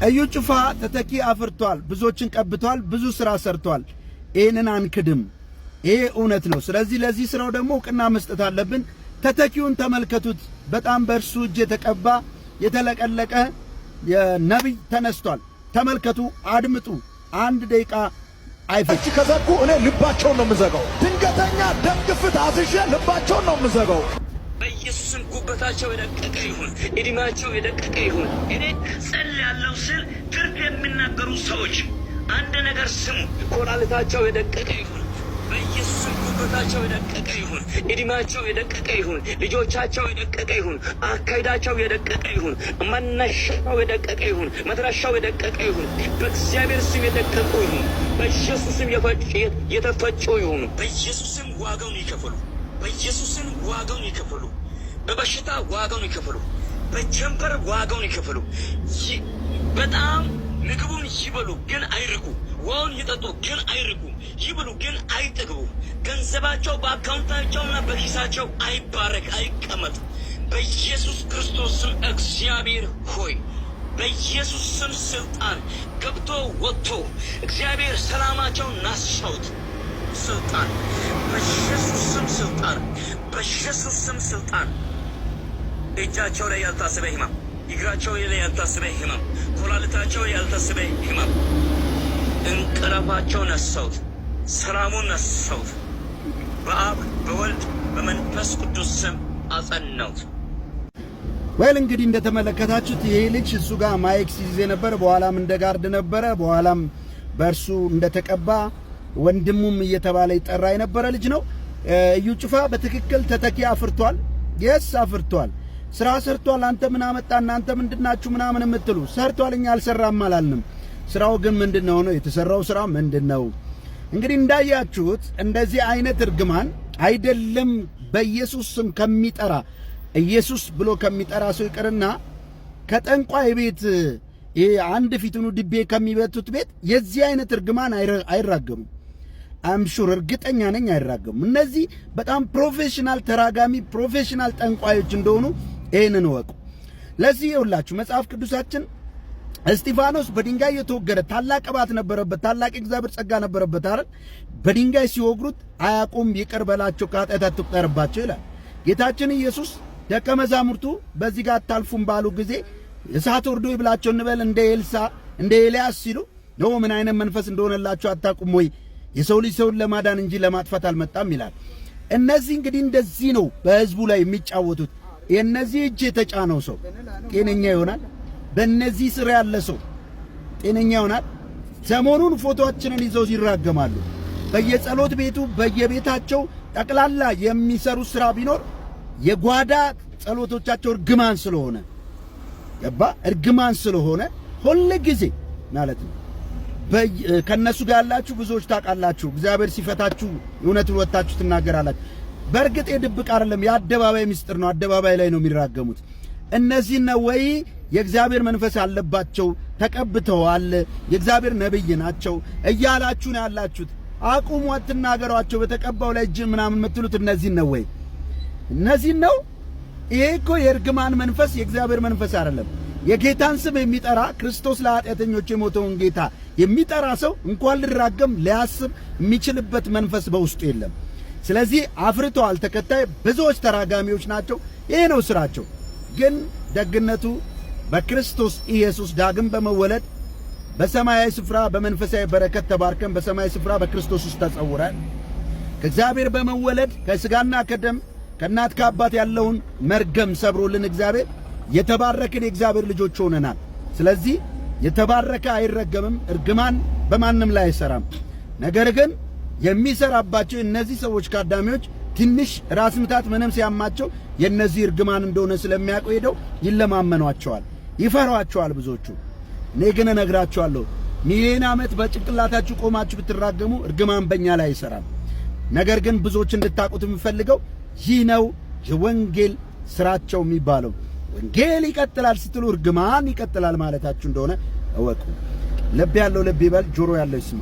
እዩ ጩፋ ተተኪ አፍርቷል፣ ብዙዎችን ቀብቷል፣ ብዙ ስራ ሰርቷል። ይሄንን አንክድም፣ ይሄ እውነት ነው። ስለዚህ ለዚህ ስራው ደግሞ እውቅና መስጠት አለብን። ተተኪውን ተመልከቱት። በጣም በእርሱ እጅ የተቀባ የተለቀለቀ የነብይ ተነስቷል። ተመልከቱ፣ አድምጡ። አንድ ደቂቃ አይፈጅ። ከዘጉ እኔ ልባቸውን ነው የምዘጋው። ድንገተኛ ደም ግፊት አዝዤ ልባቸውን ነው የምዘጋው። በኢየሱስም ጉበታቸው የደቀቀ ይሁን፣ እድሜያቸው የደቀቀ ይሁን። እኔ ጸልያለሁ ስል ትርፍ የሚናገሩ ሰዎች አንድ ነገር ስሙ። ኮላሊታቸው የደቀቀ ይሁን፣ በኢየሱስም ጉበታቸው የደቀቀ ይሁን፣ እድሜያቸው የደቀቀ ይሁን፣ ልጆቻቸው የደቀቀ ይሁን፣ አካሄዳቸው የደቀቀ ይሁን፣ መነሻው የደቀቀ ይሁን፣ መድረሻው የደቀቀ ይሁን። በእግዚአብሔር ስም የደቀቁ ይሁን፣ በኢየሱስም የተፈጩ ይሁኑ። በኢየሱስም ዋጋውን ይከፈሉ፣ በኢየሱስም ዋጋውን ይከፈሉ። በበሽታ ዋጋውን ይከፈሉ፣ በጀንበር ዋጋውን ይከፈሉ። በጣም ምግቡን ይበሉ ግን አይርቁ፣ ውሃውን ይጠጡ ግን አይርቁ፣ ይብሉ ግን አይጠግቡ። ገንዘባቸው በአካውንታቸውና በኪሳቸው አይባረክ፣ አይቀመጥ። በኢየሱስ ክርስቶስ ስም እግዚአብሔር ሆይ በኢየሱስ ስም ስልጣን ገብቶ ወጥቶ እግዚአብሔር ሰላማቸውን ናሳውት። ስልጣን በኢየሱስ ስም ስልጣን፣ በኢየሱስ ስም ስልጣን። እጃቸው ላይ ያልታሰበ ህመም፣ እግራቸው ላይ ያልታሰበ ህመም፣ ኮላሊታቸው ላይ ያልታሰበ ህመም፣ እንቅልፋቸው ነሳውት፣ ሰላሙን ነሳውት። በአብ በወልድ በመንፈስ ቅዱስ ስም አጸናውት። ወይል እንግዲህ እንደተመለከታችሁት ይሄ ልጅ እሱ ጋር ማይክ ሲይዝ ነበር። በኋላም እንደ ጋርድ ነበረ። በኋላም በእርሱ እንደተቀባ ወንድሙም እየተባለ ይጠራ የነበረ ልጅ ነው። እዩ ጩፋ በትክክል ተተኪ አፍርቷል። የስ አፍርቷል። ስራ ሰርቷል። አንተ ምን አመጣ እናንተ ምንድናችሁ ምናምን የምትሉ ሰርቷል። እኛ አልሰራም አላልንም። ስራው ግን ምንድነው ነው? የተሰራው ስራ ምንድነው? እንግዲህ እንዳያችሁት እንደዚህ አይነት እርግማን አይደለም በኢየሱስ ስም ከሚጠራ ኢየሱስ ብሎ ከሚጠራ ሰው ይቅርና ከጠንቋይ ቤት አንድ ፊቱኑ ድቤ ከሚበቱት ቤት የዚህ አይነት እርግማን አይራገሙም። አምሹር እርግጠኛ ነኝ አይራገሙም። እነዚህ በጣም ፕሮፌሽናል ተራጋሚ ፕሮፌሽናል ጠንቋዮች እንደሆኑ ይሄንን ወቁ። ለዚህ ይውላችሁ መጽሐፍ ቅዱሳችን እስጢፋኖስ በድንጋይ የተወገረ ታላቅ ቅባት ነበረበት፣ ታላቅ እግዚአብሔር ጸጋ ነበረበት አይደል? በድንጋይ ሲወግሩት አያቁም ይቅር በላቸው ከኃጢአት አትቁጠርባቸው ይላል። ጌታችን ኢየሱስ ደቀ መዛሙርቱ በዚህ ጋር አታልፉም ባሉ ጊዜ እሳት ወርዶ ይብላቸው እንበል እንደ ኤልሳ እንደ ኤልያስ ሲሉ ነው ምን አይነት መንፈስ እንደሆነላቸው አታቁም ወይ? የሰው ልጅ ሰውን ለማዳን እንጂ ለማጥፋት አልመጣም ይላል። እነዚህ እንግዲህ እንደዚህ ነው በህዝቡ ላይ የሚጫወቱት። የነዚህ እጅ የተጫነው ሰው ጤነኛ ይሆናል? በእነዚህ ስር ያለ ሰው ጤነኛ ይሆናል? ሰሞኑን ፎቶአችንን ይዘው ይራገማሉ። በየጸሎት ቤቱ በየቤታቸው ጠቅላላ የሚሰሩት ስራ ቢኖር የጓዳ ጸሎቶቻቸው እርግማን ስለሆነ ገባ እርግማን ስለሆነ ሁሉ ጊዜ ማለት ነው። ከነሱ ጋር ያላችሁ ብዙዎች ታውቃላችሁ። እግዚአብሔር ሲፈታችሁ እውነቱን ወጣችሁ ትናገራላችሁ። በእርግጥ የድብቅ አይደለም፣ የአደባባይ ምስጢር ነው። አደባባይ ላይ ነው የሚራገሙት። እነዚህ ነው ወይ የእግዚአብሔር መንፈስ ያለባቸው ተቀብተዋል፣ የእግዚአብሔር ነብይ ናቸው እያላችሁ ነው ያላችሁት። አቁሙ፣ አትናገሯቸው። በተቀባው ላይ እጅ ምናምን የምትሉት እነዚህ ነው ወይ? እነዚህ ነው። ይሄ እኮ የእርግማን መንፈስ የእግዚአብሔር መንፈስ አይደለም። የጌታን ስም የሚጠራ ክርስቶስ ለኃጢአተኞች የሞተውን ጌታ የሚጠራ ሰው እንኳን ሊራገም ሊያስብ የሚችልበት መንፈስ በውስጡ የለም። ስለዚህ አፍርተዋል። ተከታይ ብዙዎች ተራጋሚዎች ናቸው። ይሄ ነው ስራቸው። ግን ደግነቱ በክርስቶስ ኢየሱስ ዳግም በመወለድ በሰማያዊ ስፍራ በመንፈሳዊ በረከት ተባርከን በሰማያዊ ስፍራ በክርስቶስ ውስጥ ተጸውረን ከእግዚአብሔር በመወለድ ከስጋና ከደም ከእናት ከአባት ያለውን መርገም ሰብሮልን እግዚአብሔር የተባረክን የእግዚአብሔር ልጆች ሆነናል። ስለዚህ የተባረከ አይረገምም፣ እርግማን በማንም ላይ አይሰራም። ነገር ግን የሚሰራባቸው እነዚህ ሰዎች ካዳሚዎች ትንሽ ራስ ምታት ምንም ሲያማቸው የነዚህ እርግማን እንደሆነ ስለሚያውቁ ሄደው ይለማመኗቸዋል፣ ይፈሯቸዋል ብዙዎቹ። እኔ ግን እነግራቸዋለሁ ሚሊዮን ዓመት በጭንቅላታችሁ ቆማችሁ ብትራገሙ እርግማን በእኛ ላይ አይሰራም። ነገር ግን ብዙዎች እንድታቁት የምፈልገው ይህ ነው የወንጌል ስራቸው የሚባለው። ወንጌል ይቀጥላል ስትሉ እርግማን ይቀጥላል ማለታችሁ እንደሆነ እወቁ። ልብ ያለው ልብ ይበል፣ ጆሮ ያለው ይስማ።